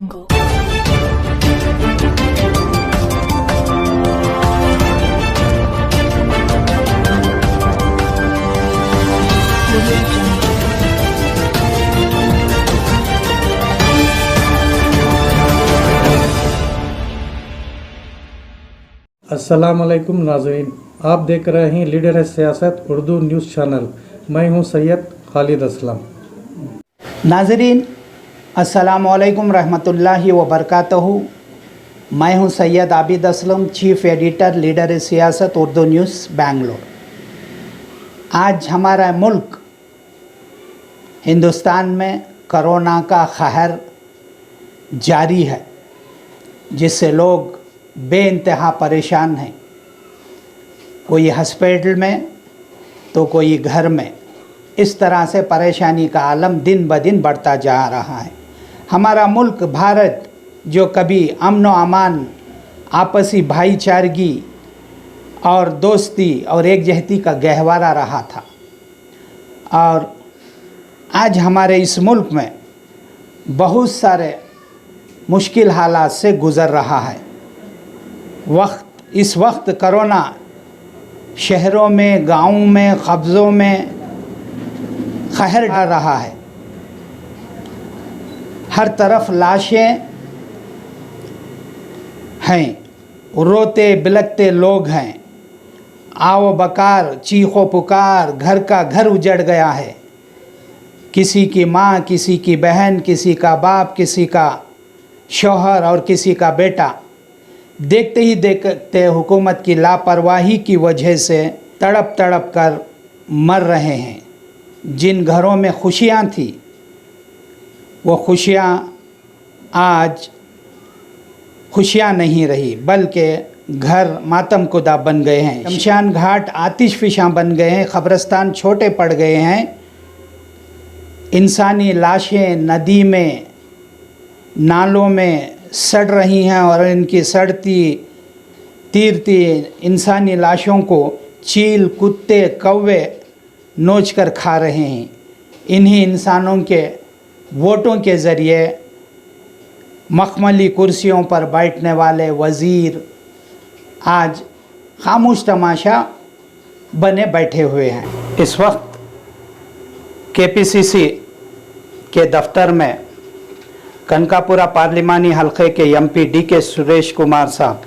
Go. अस्सलामुअलैकुम नाज़रीन, आप देख रहे हैं लीडर है सियासत उर्दू न्यूज़ चैनल। मैं हूं सैयद खालिद असलम। नाज़रीन अस्सलामुअलैकुम रहमतुल्लाहि व बरकातहू। मैं हूं Syed Abid Aslam, chief editor leader है सियासत उर्दू न्यूज़ बेंगलोर। आज हमारा मुल्क हिंदुस्तान में कोरोना का कहर जारी है, जिससे लोग बेइंतहा परेशान हैं। कोई हॉस्पिटल में तो कोई घर में। इस तरह से परेशानी का आलम दिन ब दिन बढ़ता जा रहा है। हमारा मुल्क भारत जो कभी अमन व अमान, आपसी भाईचारगी और दोस्ती और एकजहती का गहवारा रहा था, और आज हमारे इस मुल्क में बहुत सारे मुश्किल हालात से गुज़र रहा है। इस वक्त कोरोना शहरों में, गाँवों में, कब्ज़ों में कहर डाल रहा है। हर तरफ लाशें हैं, रोते बिलखते लोग हैं, आओ बकार, चीखो पुकार, घर का घर उजड़ गया है। किसी की माँ, किसी की बहन, किसी का बाप, किसी का शौहर और किसी का बेटा देखते ही देखते हुकूमत की लापरवाही की वजह से तड़प तड़प कर मर रहे हैं। जिन घरों में खुशियाँ थी, वो खुशियाँ आज खुशियाँ नहीं रही, बल्कि घर मातम कुदा बन गए हैं। शमशान घाट आतिश फिशां बन गए हैं, कब्रिस्तान छोटे पड़ गए हैं। इंसानी लाशें नदी में, नालों में सड़ रही हैं, और इनकी सड़ती तीरती इंसानी लाशों को चील, कुत्ते, कौवे नोच कर खा रहे हैं। इन्हीं इंसानों के वोटों के ज़रिए मखमली कुर्सियों पर बैठने वाले वज़ीर आज खामोश तमाशा बने बैठे हुए हैं। इस वक्त केपीसीसी के दफ्तर में कनकापुरा पार्लिमानी हलके के एमपी डीके सुरेश कुमार साहब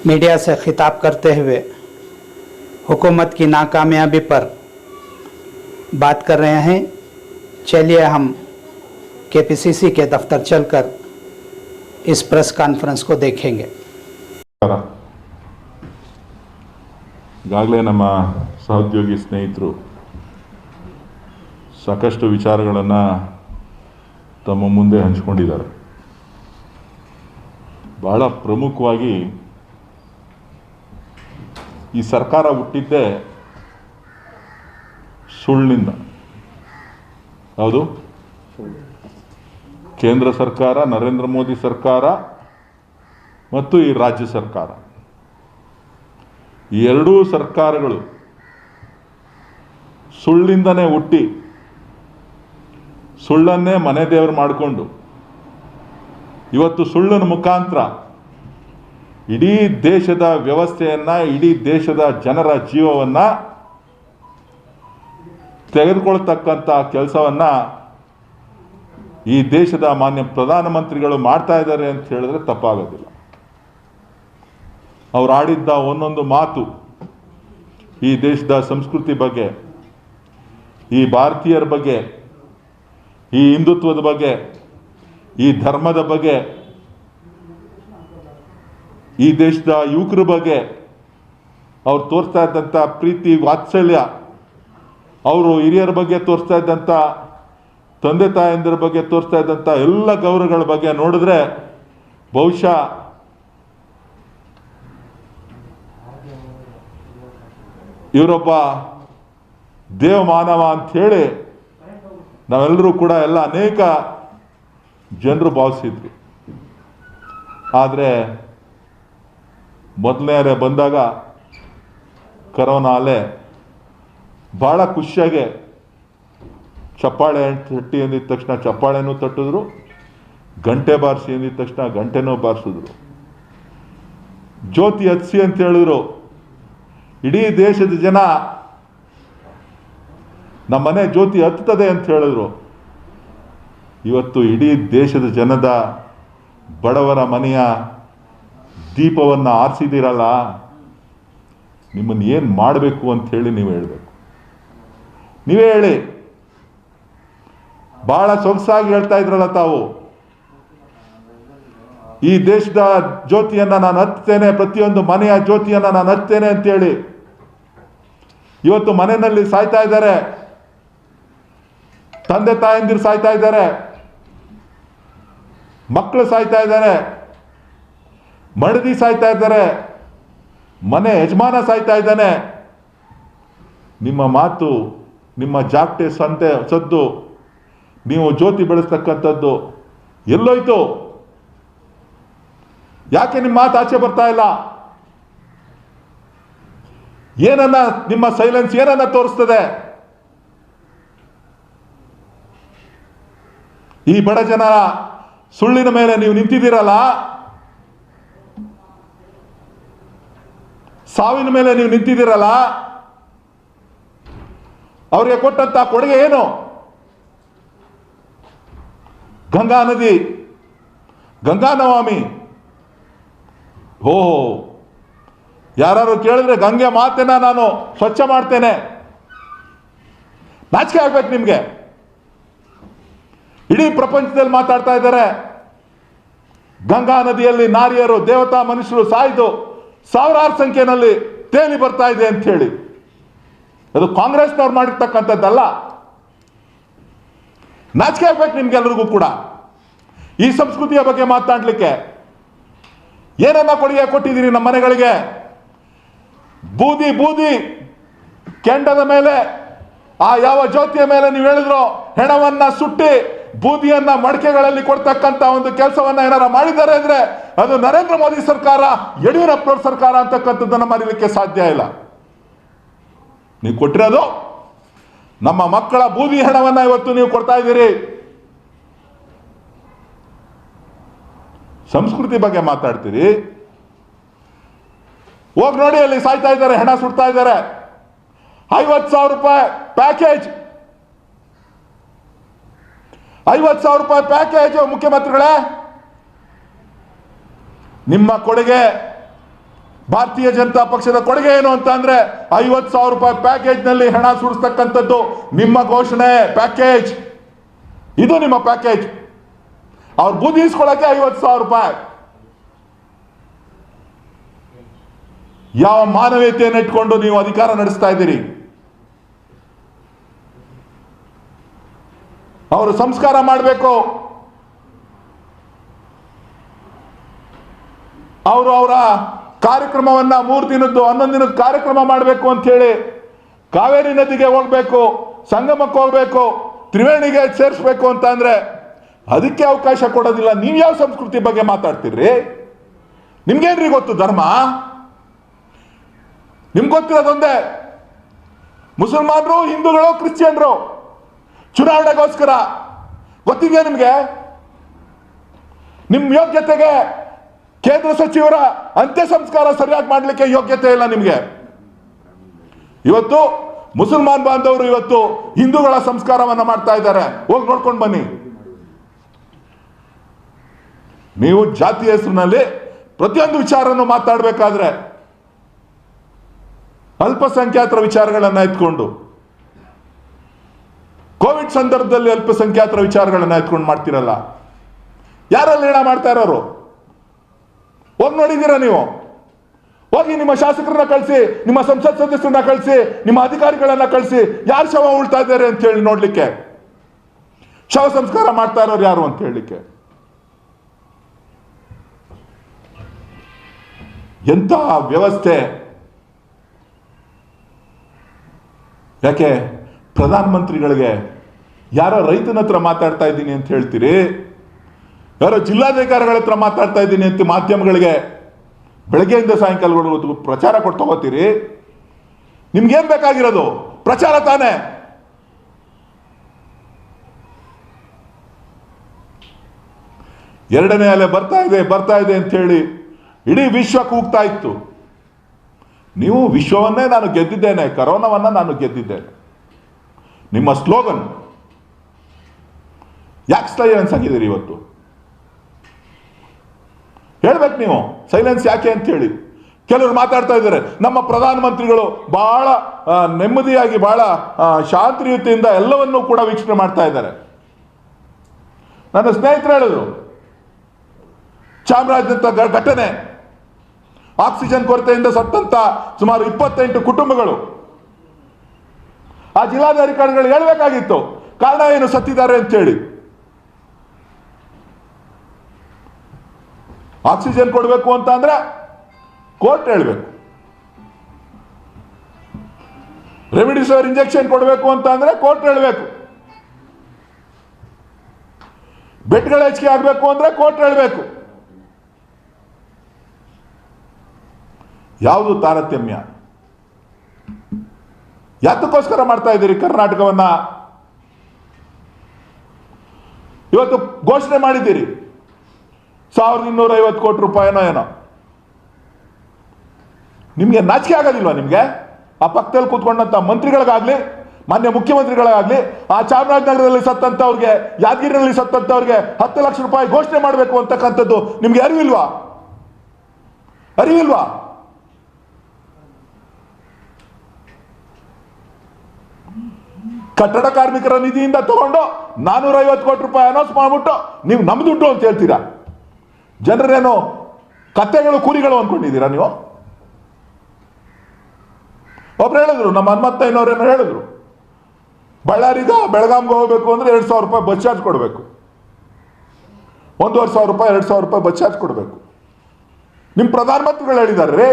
मीडिया से खिताब करते हुए हुकूमत की नाकामयाबी पर बात कर रहे हैं। चलिए हम केपीसीसी के दफ्तर चलकर इस प्रेस कॉन्फ्रेंस को देखेंगे। ಈಗಾಗಲೇ ನಮ್ಮ ಸಹೋದ್ಯೋಗಿ ಸ್ನೇಹಿತರು ಸಾಕಷ್ಟು ವಿಚಾರಗಳನ್ನು ತಮ್ಮ ಮುಂದೆ ಹಂಚಿಕೊಂಡಿದ್ದಾರೆ. ಬಹಳ ಪ್ರಮುಖವಾಗಿ ಈ ಸರ್ಕಾರ ಹುಟ್ಟಿದ್ದೇ ಸುಳ್ಳಿನಿಂದ. ಹೌದು, ಕೇಂದ್ರ ಸರ್ಕಾರ, ನರೇಂದ್ರ ಮೋದಿ ಸರ್ಕಾರ ಮತ್ತು ಈ ರಾಜ್ಯ ಸರ್ಕಾರ, ಈ ಎರಡೂ ಸರ್ಕಾರಗಳು ಸುಳ್ಳಿಂದನೇ ಹುಟ್ಟಿ ಸುಳ್ಳನ್ನೇ ಮನೆ ದೇವರು ಮಾಡಿಕೊಂಡು ಇವತ್ತು ಸುಳ್ಳಿನ ಮುಖಾಂತರ ಇಡೀ ದೇಶದ ವ್ಯವಸ್ಥೆಯನ್ನು, ಇಡೀ ದೇಶದ ಜನರ ಜೀವವನ್ನು ತೆಗೆದುಕೊಳ್ತಕ್ಕಂಥ ಕೆಲಸವನ್ನು ಈ ದೇಶದ ಮಾನ್ಯ ಪ್ರಧಾನಮಂತ್ರಿಗಳು ಮಾಡ್ತಾ ಇದ್ದಾರೆ ಅಂತ ಹೇಳಿದ್ರೆ ತಪ್ಪಾಗೋದಿಲ್ಲ. ಅವ್ರು ಆಡಿದ್ದ ಒಂದೊಂದು ಮಾತು ಈ ದೇಶದ ಸಂಸ್ಕೃತಿ ಬಗ್ಗೆ, ಈ ಭಾರತೀಯರ ಬಗ್ಗೆ, ಈ ಹಿಂದುತ್ವದ ಬಗ್ಗೆ, ಈ ಧರ್ಮದ ಬಗ್ಗೆ, ಈ ದೇಶದ ಯುವಕರ ಬಗ್ಗೆ ಅವ್ರು ತೋರಿಸ್ತಾ ಇದ್ದಂಥ ಪ್ರೀತಿ ವಾತ್ಸಲ್ಯ, ಅವರು ಹಿರಿಯರ ಬಗ್ಗೆ ತೋರಿಸ್ತಾ ಇದ್ದಂಥ, ತಂದೆ ತಾಯಂದಿರ ಬಗ್ಗೆ ತೋರಿಸ್ತಾ ಇದ್ದಂಥ ಎಲ್ಲ ಗೌರವಗಳ ಬಗ್ಗೆ ನೋಡಿದ್ರೆ ಬಹುಶಃ ಇವರೊಬ್ಬ ದೇವಮಾನವ ಅಂಥೇಳಿ ನಾವೆಲ್ಲರೂ ಕೂಡ ಅನೇಕ ಜನರು ಭಾವಿಸಿದ್ವಿ. ಆದರೆ ಮೊದಲನೇ ಅಲೆ ಬಂದಾಗ, ಕರೋನಾ ಅಲೆ, ಭಾಳ ಖುಷಿಯಾಗೆ ಚಪ್ಪಾಳೆ ತಟ್ಟಿ ಅಂದಿದ ತಕ್ಷಣ ಚಪ್ಪಾಳೆನೂ ತಟ್ಟಿದ್ರು, ಗಂಟೆ ಬಾರಿಸಿ ಅಂದಿದ ತಕ್ಷಣ ಗಂಟೆನೂ ಬಾರಿಸಿದ್ರು. ಜ್ಯೋತಿ ಹತ್ಸಿ ಅಂತ ಹೇಳಿದ್ರು. ಇಡೀ ದೇಶದ ಜನ ನಮ್ಮ ಮನೆ ಜ್ಯೋತಿ ಹತ್ತುತ್ತದೆ ಅಂತ ಹೇಳಿದ್ರು. ಇವತ್ತು ಇಡೀ ದೇಶದ ಜನದ ಬಡವರ ಮನೆಯ ದೀಪವನ್ನು ಆರಿಸಿದಿರಲ್ಲ, ನಿಮ್ಮನ್ನು ಏನು ಮಾಡಬೇಕು ಅಂತ ಹೇಳಿ ನೀವು ಹೇಳಬೇಕು. ನೀವೇ ಹೇಳಿ. ಬಹಳ ಸೊಗಸಾಗಿ ಹೇಳ್ತಾ ಇದ್ರಲ್ಲ ತಾವು, ಈ ದೇಶದ ಜ್ಯೋತಿಯನ್ನ ನಾನು ಹತ್ತೇನೆ, ಪ್ರತಿಯೊಂದು ಮನೆಯ ಜ್ಯೋತಿಯನ್ನ ನಾನು ಹತ್ತೇನೆ ಅಂತೇಳಿ. ಇವತ್ತು ಮನೆಯಲ್ಲಿ ಸಾಯ್ತಾ ಇದ್ದಾರೆ, ತಂದೆ ತಾಯಂದಿರು ಸಾಯ್ತಾ ಇದ್ದಾರೆ, ಮಕ್ಕಳು ಸಾಯ್ತಾ ಇದ್ದಾರೆ, ಮಡದಿ ಸಾಯ್ತಾ ಇದ್ದಾರೆ, ಮನೆ ಯಜಮಾನ ಸಾಯ್ತಾ ಇದ್ದಾನೆ. ನಿಮ್ಮ ಮಾತು, ನಿಮ್ಮ ಜಾಗಟೆ ಸದ್ದು, ನೀವು ಜ್ಯೋತಿ ಬೆಳೆಸ್ತಕ್ಕಂಥದ್ದು ಎಲ್ಲೋಯ್ತು? ಯಾಕೆ ನಿಮ್ಮ ಮಾತು ಆಚೆ ಬರ್ತಾ ಇಲ್ಲ? ಏನನ್ನ ನಿಮ್ಮ ಸೈಲೆನ್ಸ್ ಏನನ್ನ ತೋರಿಸ್ತದೆ? ಈ ಬಡ ಜನರ ಸುಳ್ಳಿನ ಮೇಲೆ ನೀವು ನಿಂತಿದ್ದೀರಲ್ಲ, ಸಾವಿನ ಮೇಲೆ ನೀವು ನಿಂತಿದ್ದೀರಲ್ಲ, ಅವರಿಗೆ ಕೊಟ್ಟಂತ ಕೊಡುಗೆ ಏನು? ಗಂಗಾ ನದಿ, ಗಂಗಾ ನಮಾಮಿ. ಯಾರು ಕೇಳಿದ್ರೆ ಗಂಗೆ ಮಾತೆನ ನಾನು ಸ್ವಚ್ಛ ಮಾಡ್ತೇನೆ. ನಾಚಿಕೆ ಆಗ್ಬೇಕು ನಿಮ್ಗೆ. ಇಡೀ ಪ್ರಪಂಚದಲ್ಲಿ ಮಾತಾಡ್ತಾ ಇದ್ದಾರೆ, ಗಂಗಾ ನದಿಯಲ್ಲಿ ನಾರಿಯರು, ದೇವತಾ ಮನುಷ್ಯರು ಸಾಯ್ದು ಸಾವಿರಾರು ಸಂಖ್ಯೆಯಲ್ಲಿ ತೇಲಿ ಬರ್ತಾ ಇದೆ ಅಂತ ಹೇಳಿ. ಅದು ಕಾಂಗ್ರೆಸ್ನವ್ರು ಮಾಡಿರ್ತಕ್ಕಂಥದ್ದಲ್ಲ. ನಾಚಿಕೆ ಆಗ್ಬೇಕು ನಿಮ್ಗೆಲ್ರಿಗೂ ಕೂಡ ಈ ಸಂಸ್ಕೃತಿಯ ಬಗ್ಗೆ ಮಾತನಾಡ್ಲಿಕ್ಕೆ. ಏನನ್ನ ಕೊಡುಗೆ ಕೊಟ್ಟಿದ್ದೀರಿ ನಮ್ಮ ಮನೆಗಳಿಗೆ? ಬೂದಿ ಬೂದಿ ಕೆಂಡದ ಮೇಲೆ, ಆ ಯಾವ ಜ್ಯೋತಿಯ ಮೇಲೆ ನೀವು ಹೇಳಿದ್ರೋ ಹೆಣವನ್ನ ಸುಟ್ಟಿ ಬೂದಿಯನ್ನ ಮಡಿಕೆಗಳಲ್ಲಿ ಕೊಡ್ತಕ್ಕಂಥ ಒಂದು ಕೆಲಸವನ್ನ ಏನಾರ ಮಾಡಿದ್ದಾರೆ ಅಂದ್ರೆ ಅದು ನರೇಂದ್ರ ಮೋದಿ ಸರ್ಕಾರ, ಯಡಿಯೂರಪ್ಪನವ್ರ ಸರ್ಕಾರ ಅಂತಕ್ಕಂಥದ್ದನ್ನ ಮರೀಲಿಕ್ಕೆ ಸಾಧ್ಯ ಇಲ್ಲ. ನೀವು ಕೊಟ್ಟಿರೋದು ನಮ್ಮ ಮಕ್ಕಳ ಬೂದಿ ಹೆಣವನ್ನ ಇವತ್ತು ನೀವು ಕೊಡ್ತಾ ಇದ್ದೀರಿ. ಸಂಸ್ಕೃತಿ ಬಗ್ಗೆ ಮಾತಾಡ್ತೀರಿ. ಹೋಗಿ ನೋಡಿ, ಅಲ್ಲಿ ಸಾಯ್ತಾ ಇದ್ದಾರೆ, ಹೆಣ ಸುಡ್ತಾ ಇದ್ದಾರೆ. 50,000 ರೂಪಾಯಿ ಪ್ಯಾಕೇಜ್, 50,000 ರೂಪಾಯಿ ಪ್ಯಾಕೇಜ್. ಮುಖ್ಯಮಂತ್ರಿಗಳೇ, ನಿಮ್ಮ ಕೊಡುಗೆ, ಭಾರತೀಯ ಜನತಾ ಪಕ್ಷದ ಕೊಡುಗೆ ಏನು ಅಂತ ಅಂದ್ರೆ 50,000 ರೂಪಾಯಿ ಪ್ಯಾಕೇಜ್ ನಲ್ಲಿ ಹೆಣ ಸುಡಿಸ್ತಕ್ಕಂಥದ್ದು ನಿಮ್ಮ ಘೋಷಣೆ, ಪ್ಯಾಕೇಜ್. ಇದು ನಿಮ್ಮ ಪ್ಯಾಕೇಜ್. ಅವ್ರು ಬೂದಿಸ್ಕೊಳ್ಳಕ್ಕೆ 50,000 ರೂಪಾಯಿ. ಯಾವ ಮಾನವೀಯತೆಯನ್ನು ಇಟ್ಕೊಂಡು ನೀವು ಅಧಿಕಾರ ನಡೆಸ್ತಾ ಇದ್ದೀರಿ? ಅವರು ಸಂಸ್ಕಾರ ಮಾಡಬೇಕು. ಅವರು ಅವರ ಕಾರ್ಯಕ್ರಮವನ್ನ 3 ದಿನದ್ದು 11 ದಿನದ ಕಾರ್ಯಕ್ರಮ ಮಾಡಬೇಕು ಅಂತ ಹೇಳಿ ಕಾವೇರಿ ನದಿಗೆ ಹೋಗ್ಬೇಕು, ಸಂಗಮಕ್ಕೆ ಹೋಗ್ಬೇಕು, ತ್ರಿವೇಣಿಗೆ ಸೇರಿಸ್ಬೇಕು ಅಂತ ಅಂದ್ರೆ ಅದಕ್ಕೆ ಅವಕಾಶ ಕೊಡೋದಿಲ್ಲ. ನೀವು ಯಾವ ಸಂಸ್ಕೃತಿ ಬಗ್ಗೆ ಮಾತಾಡ್ತೀರಿ? ನಿಮ್ಗೇನ್ರಿ ಗೊತ್ತು ಧರ್ಮ? ನಿಮ್ಗೆ ಗೊತ್ತಿರೋದೊಂದೇ, ಮುಸಲ್ಮಾನರು, ಹಿಂದೂಗಳು, ಕ್ರಿಶ್ಚಿಯನ್ರು ಚುನಾವಣೆಗೋಸ್ಕರ. ಗೊತ್ತಿದೆಯಾ ನಿಮ್ಗೆ? ನಿಮ್ ಯೋಗ್ಯತೆಗೆ ಕೇಂದ್ರ ಸಚಿವರ ಅಂತ್ಯ ಸಂಸ್ಕಾರ ಸರಿಯಾಗಿ ಮಾಡಲಿಕ್ಕೆ ಯೋಗ್ಯತೆ ಇಲ್ಲ ನಿಮ್ಗೆ. ಇವತ್ತು ಮುಸಲ್ಮಾನ್ ಬಾಂಧವರು ಇವತ್ತು ಹಿಂದೂಗಳ ಸಂಸ್ಕಾರವನ್ನ ಮಾಡ್ತಾ ಇದ್ದಾರೆ. ಹೋಗಿ ನೋಡ್ಕೊಂಡು ಬನ್ನಿ. ನೀವು ಜಾತಿ ಹೆಸರಿನಲ್ಲಿ ಪ್ರತಿಯೊಂದು ವಿಚಾರವನ್ನು ಮಾತಾಡಬೇಕಾದ್ರೆ ಅಲ್ಪಸಂಖ್ಯಾತರ ವಿಚಾರಗಳನ್ನ ಎತ್ಕೊಂಡು, ಕೋವಿಡ್ ಸಂದರ್ಭದಲ್ಲಿ ಅಲ್ಪಸಂಖ್ಯಾತರ ವಿಚಾರಗಳನ್ನ ಎತ್ಕೊಂಡು ಮಾಡ್ತಿರಲ್ಲ. ಯಾರಲ್ಲಿ ಹೇಳ ಮಾಡ್ತಾ ಇರೋರು? ಹೋಗಿ ನೋಡಿದ್ದೀರಾ ನೀವು? ಹೋಗಿ ನಿಮ್ಮ ಶಾಸಕರನ್ನ ಕಳಿಸಿ, ನಿಮ್ಮ ಸಂಸತ್ ಸದಸ್ಯರನ್ನ ಕಳಿಸಿ, ನಿಮ್ಮ ಅಧಿಕಾರಿಗಳನ್ನ ಕಳಿಸಿ, ಯಾರು ಶವ ಉಳ್ತಾ ಇದ್ದಾರೆ ಅಂತ ಹೇಳಿ ನೋಡ್ಲಿಕ್ಕೆ, ಶವ ಸಂಸ್ಕಾರ ಮಾಡ್ತಾ ಇರೋರು ಯಾರು ಅಂತ ಹೇಳಲಿಕ್ಕೆ. ಎಂತ ವ್ಯವಸ್ಥೆ! ಯಾಕೆ ಪ್ರಧಾನಮಂತ್ರಿಗಳಿಗೆ ಯಾರೋ ರೈತನ ಹತ್ರ ಮಾತಾಡ್ತಾ ಇದ್ದೀನಿ ಅಂತ ಹೇಳ್ತೀರಿ, ಯಾರೋ ಜಿಲ್ಲಾಧಿಕಾರಿಗಳ ಹತ್ರ ಮಾತಾಡ್ತಾ ಇದ್ದೀನಿ ಅಂತ ಮಾಧ್ಯಮಗಳಿಗೆ ಬೆಳಗ್ಗೆಯಿಂದ ಸಾಯಂಕಾಲವರೆಗೂ ಪ್ರಚಾರ ಕೊಟ್ಟು ತಗೋತೀರಿ. ನಿಮ್ಗೇನ್ ಬೇಕಾಗಿರೋದು? ಪ್ರಚಾರ ತಾನೇ. ಎರಡನೇ ಅಲೆ ಬರ್ತಾ ಇದೆ ಅಂತ ಹೇಳಿ ಇಡೀ ವಿಶ್ವ ಕೂಗ್ತಾ ಇತ್ತು. ನೀವು ವಿಶ್ವವನ್ನೇ ನಾನು ಗೆದ್ದಿದ್ದೇನೆ, ಕರೋನಾವನ್ನ ನಾನು ಗೆದ್ದಿದ್ದೇನೆ, ನಿಮ್ಮ ಸ್ಲೋಗನ್ ಯಾಕೆ ಸೈಲೆನ್ಸ್ ಆಗಿದ್ದೀರಿ ಇವತ್ತು? ಹೇಳ್ಬೇಕು ನೀವು ಸೈಲೆನ್ಸ್ ಯಾಕೆ ಅಂತ ಹೇಳಿ. ಕೆಲವರು ಮಾತಾಡ್ತಾ ಇದ್ದಾರೆ, ನಮ್ಮ ಪ್ರಧಾನಮಂತ್ರಿಗಳು ಬಹಳ ನೆಮ್ಮದಿಯಾಗಿ ಬಹಳ ಶಾಂತಿಯುತಿಯಿಂದ ಎಲ್ಲವನ್ನೂ ಕೂಡ ವೀಕ್ಷಣೆ ಮಾಡ್ತಾ ಇದ್ದಾರೆ. ನನ್ನ ಸ್ನೇಹಿತರು ಹೇಳಿದ್ರು, ಚಾಮರಾಜನಗರ ಘಟನೆ, ಆಕ್ಸಿಜನ್ ಕೊರತೆಯಿಂದ ಸತ್ತಂತ ಸುಮಾರು 28 ಕುಟುಂಬಗಳು. ಆ ಜಿಲ್ಲಾಧಿಕಾರಿಗಳು ಹೇಳ್ಬೇಕಾಗಿತ್ತು ಕಾರಣ ಏನು ಸತ್ತಿದ್ದಾರೆ ಅಂತ ಹೇಳಿ. ಆಕ್ಸಿಜನ್ ಕೊಡಬೇಕು ಅಂತ ಅಂದ್ರೆ ಕೋರ್ಟ್ ಹೇಳ್ಬೇಕು, ರೆಮಿಡಿಸಿವಿರ್ ಇಂಜೆಕ್ಷನ್ ಕೊಡಬೇಕು ಅಂತ ಅಂದ್ರೆ ಕೋರ್ಟ್ ಹೇಳ್ಬೇಕು, ಬೆಡ್ಗಳ ಹೆಚ್ಚಿಗೆ ಆಗಬೇಕು ಅಂದ್ರೆ ಕೋರ್ಟ್ ಹೇಳ್ಬೇಕು. ಯಾವುದು ತಾರತಮ್ಯ? ಯಾತಕ್ಕೋಸ್ಕರ ಮಾಡ್ತಾ ಇದ್ದೀರಿ ಕರ್ನಾಟಕವನ್ನ? ಇವತ್ತು ಘೋಷಣೆ ಮಾಡಿದ್ದೀರಿ 1250 ಕೋಟಿ ರೂಪಾಯಿನೋ ಏನೋ. ನಿಮ್ಗೆ ನಾಚಿಕೆ ಆಗೋದಿಲ್ವಾ? ನಿಮ್ಗೆ ಆ ಪಕ್ಕದಲ್ಲಿ ಕೂತ್ಕೊಂಡಂತ ಮಂತ್ರಿಗಳಿಗಾಗ್ಲಿ, ಮಾನ್ಯ ಮುಖ್ಯಮಂತ್ರಿಗಳಿಗಾಗ್ಲಿ, ಆ ಚಾಮರಾಜನಗರದಲ್ಲಿ ಸತ್ತಂತವ್ರಿಗೆ, ಯಾದಗಿರಿಯಲ್ಲಿ ಸತ್ತಂತವ್ರಿಗೆ 10 ಲಕ್ಷ ರೂಪಾಯಿ ಘೋಷಣೆ ಮಾಡಬೇಕು ಅಂತಕ್ಕಂಥದ್ದು ನಿಮ್ಗೆ ಅರಿವಿಲ್ವಾ? ಕಟ್ಟಡ ಕಾರ್ಮಿಕರ ನಿಧಿಯಿಂದ ತಗೊಂಡು 450 ಕೋಟಿ ರೂಪಾಯಿ ಅನೌನ್ಸ್ ಮಾಡ್ಬಿಟ್ಟು ನೀವು ನಮ್ಮ ದುಡ್ಡು ಅಂತ ಹೇಳ್ತೀರಾ. ಜನರೇನು ಕತ್ತೆಗಳು ಕೂಲಿಗಳು ಅನ್ಕೊಂಡಿದ್ದೀರಾ ನೀವು? ಒಬ್ರು ಹೇಳಿದ್ರು, ನಮ್ಮ ಹನುಮಂತಯ್ಯನವರೇನೋ ಹೇಳಿದ್ರು, ಬಳ್ಳಾರಿಗ ಬೆಳಗಾಂಗೆ ಹೋಗ್ಬೇಕು ಅಂದ್ರೆ 2,000 ರೂಪಾಯಿ ಬಸ್ ಚಾರ್ಜ್ ಕೊಡಬೇಕು, 1,500 ರೂಪಾಯಿ 2,000 ರೂಪಾಯಿ ಬಸ್ ಚಾರ್ಜ್ ಕೊಡಬೇಕು. ನಿಮ್ಮ ಪ್ರಧಾನಮಂತ್ರಿಗಳು ಹೇಳಿದ್ದಾರೆ,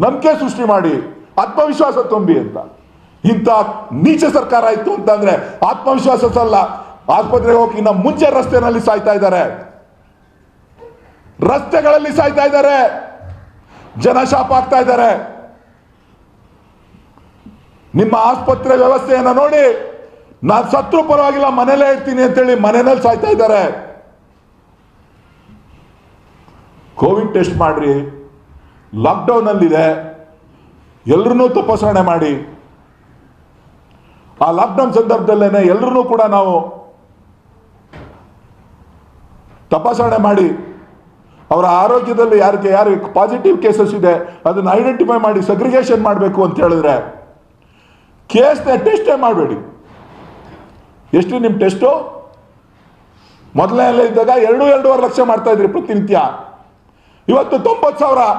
ನಂಬಿಕೆ ಸೃಷ್ಟಿ ಮಾಡಿ ಆತ್ಮವಿಶ್ವಾಸ ತುಂಬಿ ಅಂತ. ಇಂಥ ನೀಚ ಸರ್ಕಾರ ಆಯ್ತು ಅಂತಂದ್ರೆ ಆತ್ಮವಿಶ್ವಾಸ ಅಲ್ಲ. ಆಸ್ಪತ್ರೆಗೆ ಹೋಗಿ ನಮ್ಮ ಮುಂಚೆ ರಸ್ತೆಗಳಲ್ಲಿ ಸಾಯ್ತಾ ಇದ್ದಾರೆ, ರಸ್ತೆಗಳಲ್ಲಿ ಸಾಯ್ತಾ ಇದ್ದಾರೆ, ಜನ ಶಾಪ್ ಆಗ್ತಾ ಇದ್ದಾರೆ. ನಿಮ್ಮ ಆಸ್ಪತ್ರೆ ವ್ಯವಸ್ಥೆಯನ್ನು ನೋಡಿ, ನಾನು ಸತ್ರು ಪರವಾಗಿಲ್ಲ ಮನೇಲೇ ಇರ್ತೀನಿ ಅಂತೇಳಿ ಮನೆಯಲ್ಲಿ ಸಾಯ್ತಾ ಇದ್ದಾರೆ. ಕೋವಿಡ್ ಟೆಸ್ಟ್ ಮಾಡ್ರಿ, ಲಾಕ್ಡೌನ್ ಅಲ್ಲಿದೆ, ಎಲ್ಲರನ್ನೂ ತಪಾಸಣೆ ಮಾಡಿ. ಆ ಲಾಕ್ಡೌನ್ ಸಂದರ್ಭದಲ್ಲೇನೆ ಎಲ್ಲರನ್ನೂ ಕೂಡ ನಾವು ತಪಾಸಣೆ ಮಾಡಿ ಅವರ ಆರೋಗ್ಯದಲ್ಲಿ ಯಾರಿಗೆ ಪಾಸಿಟಿವ್ ಕೇಸಸ್ ಇದೆ ಅದನ್ನು ಐಡೆಂಟಿಫೈ ಮಾಡಿ ಸಗ್ರಿಗೇಷನ್ ಮಾಡಬೇಕು ಅಂತ ಹೇಳಿದ್ರೆ, ಕೇಸ್ನ ಟೆಸ್ಟೇ ಮಾಡಬೇಡಿ. ಎಷ್ಟು ನಿಮ್ಮ ಟೆಸ್ಟು? ಮೊದಲನೇ ಇದ್ದಾಗ 2-2.5 ಲಕ್ಷ ಮಾಡ್ತಾ ಇದ್ರಿ ಪ್ರತಿನಿತ್ಯ. ಇವತ್ತು 90,000